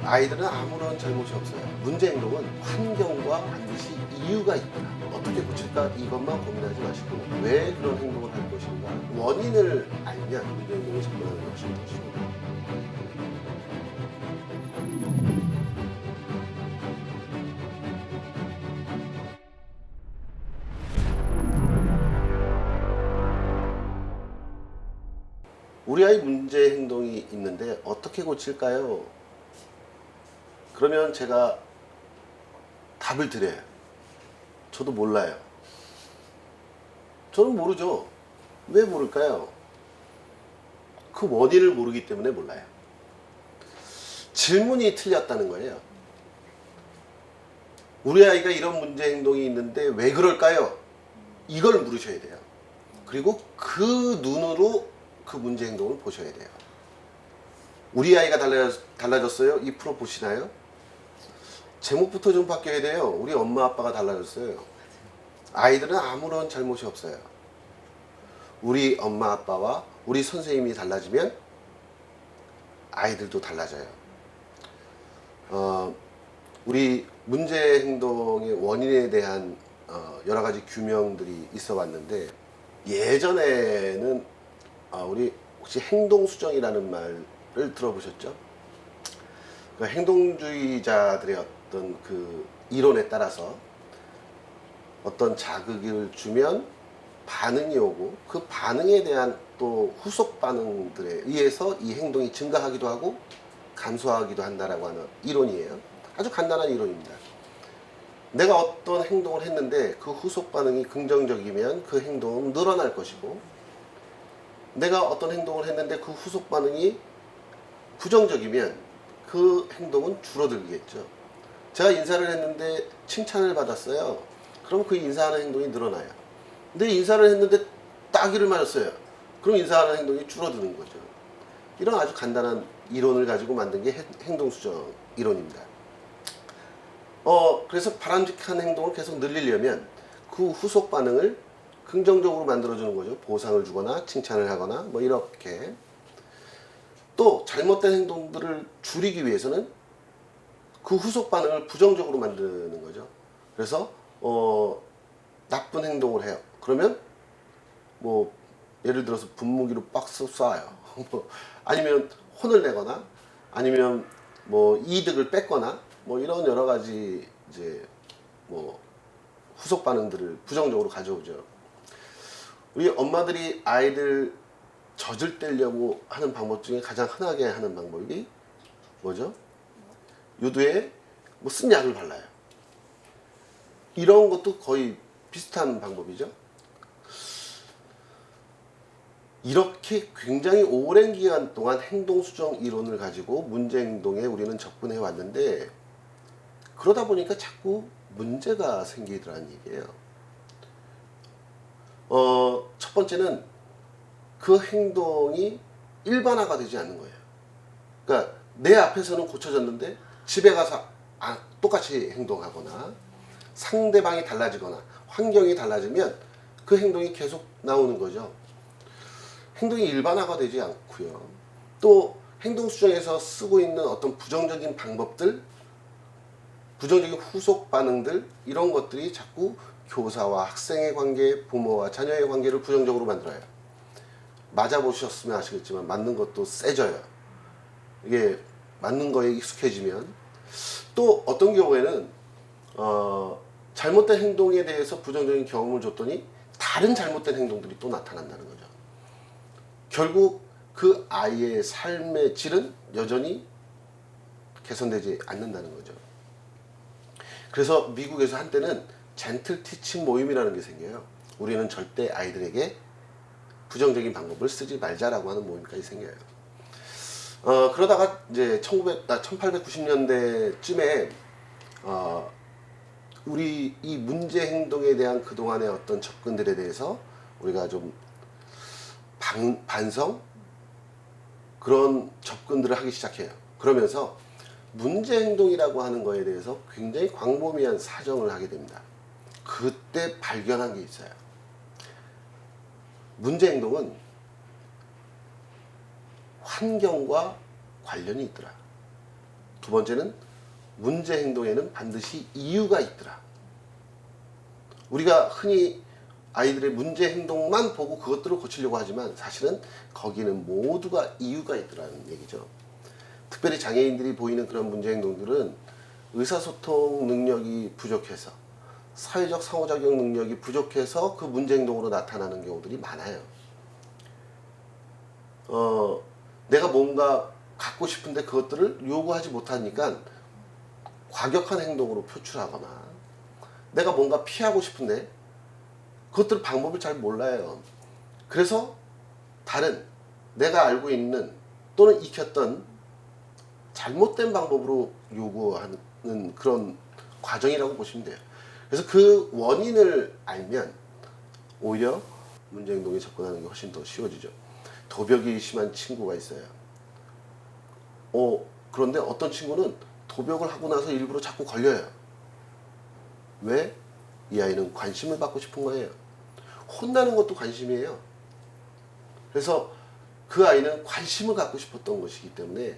아이들은 아무런 잘못이 없어요. 문제 행동은 환경과 반드시 이유가 있구나. 어떻게 고칠까 이것만 고민하지 마시고 왜 그런 행동을 할 것인가 원인을 알면 문제 행동을 접근하는 것이 더 쉽습니다. 우리 아이 문제 행동이 있는데 어떻게 고칠까요? 그러면 제가 답을 드려요. 저도 몰라요. 저는 모르죠. 왜 모를까요? 그 원인을 모르기 때문에 몰라요. 질문이 틀렸다는 거예요. 우리 아이가 이런 문제 행동이 있는데 왜 그럴까요? 이걸 물으셔야 돼요. 그리고 그 눈으로 그 문제 행동을 보셔야 돼요. 우리 아이가 달라졌어요? 이 프로 보시나요? 제목부터 좀 바뀌어야 돼요. 우리 엄마 아빠가 달라졌어요. 아이들은 아무런 잘못이 없어요. 우리 엄마 아빠와 우리 선생님이 달라지면 아이들도 달라져요. 우리 문제 행동의 원인에 대한 여러 가지 규명들이 있어 왔는데 예전에는 우리 혹시 행동수정이라는 말을 들어보셨죠? 그 행동주의자들의 어떤 그 이론에 따라서 어떤 자극을 주면 반응이 오고 그 반응에 대한 또 후속 반응들에 의해서 이 행동이 증가하기도 하고 감소하기도 한다라고 하는 이론이에요. 아주 간단한 이론입니다. 내가 어떤 행동을 했는데 그 후속 반응이 긍정적이면 그 행동은 늘어날 것이고 내가 어떤 행동을 했는데 그 후속 반응이 부정적이면 그 행동은 줄어들겠죠. 제가 인사를 했는데 칭찬을 받았어요. 그럼 그 인사하는 행동이 늘어나요. 근데 인사를 했는데 따귀를 맞았어요. 그럼 인사하는 행동이 줄어드는 거죠. 이런 아주 간단한 이론을 가지고 만든 게 행동수정 이론입니다. 그래서 바람직한 행동을 계속 늘리려면 그 후속 반응을 긍정적으로 만들어주는 거죠. 보상을 주거나 칭찬을 하거나 뭐 이렇게. 또 잘못된 행동들을 줄이기 위해서는 그 후속 반응을 부정적으로 만드는 거죠. 그래서 나쁜 행동을 해요. 그러면 뭐 예를 들어서 분무기로 박스 쏴요. 아니면 혼을 내거나 아니면 뭐 이득을 뺏거나 뭐 이런 여러 가지 이제 뭐 후속 반응들을 부정적으로 가져오죠. 우리 엄마들이 아이들 젖을 떼려고 하는 방법 중에 가장 흔하게 하는 방법이 뭐죠? 유두에 뭐 쓴 약을 발라요. 이런 것도 거의 비슷한 방법이죠. 이렇게 굉장히 오랜 기간 동안 행동수정 이론을 가지고 문제 행동에 우리는 접근해 왔는데 그러다 보니까 자꾸 문제가 생기더라는 얘기예요. 첫 번째는 그 행동이 일반화가 되지 않는 거예요. 그러니까 내 앞에서는 고쳐졌는데 집에 가서 똑같이 행동하거나 상대방이 달라지거나 환경이 달라지면 그 행동이 계속 나오는 거죠. 행동이 일반화가 되지 않고요. 또 행동 수정에서 쓰고 있는 어떤 부정적인 방법들, 부정적인 후속 반응들 이런 것들이 자꾸 교사와 학생의 관계, 부모와 자녀의 관계를 부정적으로 만들어요. 맞아보셨으면 아시겠지만 맞는 것도 세져요. 이게 맞는 거에 익숙해지면 또 어떤 경우에는 잘못된 행동에 대해서 부정적인 경험을 줬더니 다른 잘못된 행동들이 또 나타난다는 거죠. 결국 그 아이의 삶의 질은 여전히 개선되지 않는다는 거죠. 그래서 미국에서 한때는 젠틀 티칭 모임이라는 게 생겨요. 우리는 절대 아이들에게 부정적인 방법을 쓰지 말자라고 하는 모임까지 생겨요. 그러다가 이제 1890년대쯤에 우리 이 문제 행동에 대한 그동안의 어떤 접근들에 대해서 우리가 좀 반성 그런 접근들을 하기 시작해요. 그러면서 문제 행동이라고 하는 거에 대해서 굉장히 광범위한 사정을 하게 됩니다. 그때 발견한 게 있어요. 문제 행동은 환경과 관련이 있더라. 두 번째는 문제 행동에는 반드시 이유가 있더라. 우리가 흔히 아이들의 문제 행동만 보고 그것들을 고치려고 하지만 사실은 거기는 모두가 이유가 있더라는 얘기죠. 특별히 장애인들이 보이는 그런 문제 행동들은 의사소통 능력이 부족해서, 사회적 상호작용 능력이 부족해서 그 문제 행동으로 나타나는 경우들이 많아요. 내가 뭔가 갖고 싶은데 그것들을 요구하지 못하니까 과격한 행동으로 표출하거나, 내가 뭔가 피하고 싶은데 그것들 방법을 잘 몰라요. 그래서 다른 내가 알고 있는 또는 익혔던 잘못된 방법으로 요구하는 그런 과정이라고 보시면 돼요. 그래서 그 원인을 알면 오히려 문제 행동에 접근하는 게 훨씬 더 쉬워지죠. 도벽이 심한 친구가 있어요. 그런데 어떤 친구는 도벽을 하고 나서 일부러 자꾸 걸려요. 왜? 이 아이는 관심을 받고 싶은 거예요. 혼나는 것도 관심이에요. 그래서 그 아이는 관심을 갖고 싶었던 것이기 때문에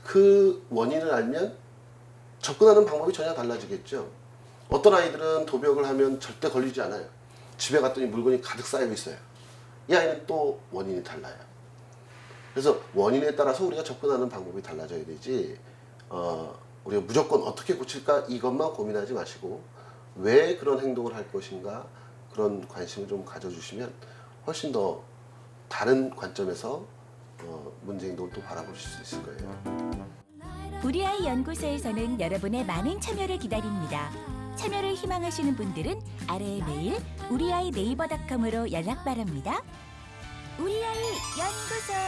그 원인을 알면 접근하는 방법이 전혀 달라지겠죠. 어떤 아이들은 도벽을 하면 절대 걸리지 않아요. 집에 갔더니 물건이 가득 쌓여 있어요. 이 아이는 또 원인이 달라요. 그래서 원인에 따라서 우리가 접근하는 방법이 달라져야 되지, 우리가 무조건 어떻게 고칠까 이것만 고민하지 마시고 왜 그런 행동을 할 것인가, 그런 관심을 좀 가져주시면 훨씬 더 다른 관점에서 문제 행동을 또 바라보실 수 있을 거예요. 우리 아이 연구소에서는 여러분의 많은 참여를 기다립니다. 참여를 희망하시는 분들은 아래의 메일 우리아이 네이버닷컴으로 연락 바랍니다. 우리 아이 연구소.